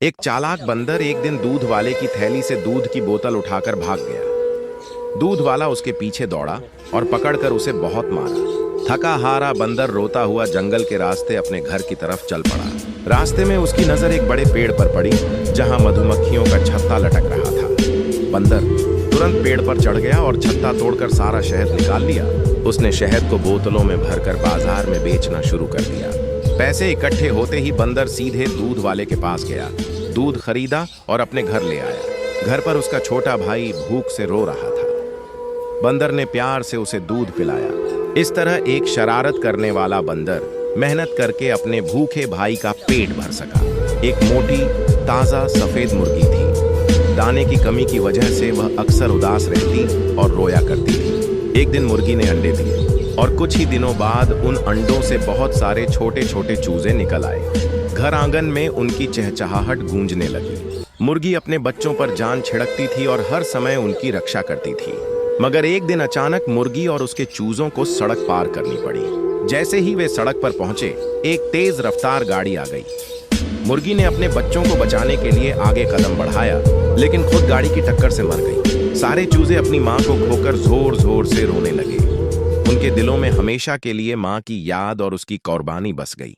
एक चालाक बंदर एक दिन दूध वाले की थैली से दूध की बोतल उठाकर भाग गया। दूध वाला उसके पीछे दौड़ा और पकड़कर उसे बहुत मारा। थका हारा बंदर रोता हुआ जंगल के रास्ते अपने घर की तरफ चल पड़ा। रास्ते में उसकी नजर एक बड़े पेड़ पर पड़ी जहां मधुमक्खियों का छत्ता लटक रहा था। बंदर तुरंत पेड़ पर चढ़ गया और छत्ता तोड़कर सारा शहद निकाल लिया। उसने शहद को बोतलों में भरकर बाजार में बेचना शुरू कर दिया। पैसे इकट्ठे होते ही बंदर सीधे दूध वाले के पास गया, दूध खरीदा और अपने घर ले आया। घर पर उसका छोटा भाई भूख से रो रहा था। बंदर ने प्यार से उसे दूध पिलाया। इस तरह एक शरारत करने वाला बंदर मेहनत करके अपने भूखे भाई का पेट भर सका। एक मोटी ताजा सफेद मुर्गी थी। दाने की कमी की वजह से वह अक्सर उदास रहती और रोया करती थी। एक दिन मुर्गी ने अंडे दिए और कुछ ही दिनों बाद उन अंडों से बहुत सारे छोटे छोटे चूजे निकल आए। घर आंगन में उनकी चहचहाहट गूंजने लगी। मुर्गी अपने बच्चों पर जान छिड़कती थी और हर समय उनकी रक्षा करती थी। मगर एक दिन अचानक मुर्गी और उसके चूजों को सड़क पार करनी पड़ी। जैसे ही वे सड़क पर पहुंचे, एक तेज रफ्तार गाड़ी आ गई। मुर्गी ने अपने बच्चों को बचाने के लिए आगे कदम बढ़ाया, लेकिन खुद गाड़ी की टक्कर से मर गई। सारे चूजे अपनी मां को खोकर जोर जोर से रोने लगे। उनके दिलों में हमेशा के लिए मां की याद और उसकी कुर्बानी बस गई।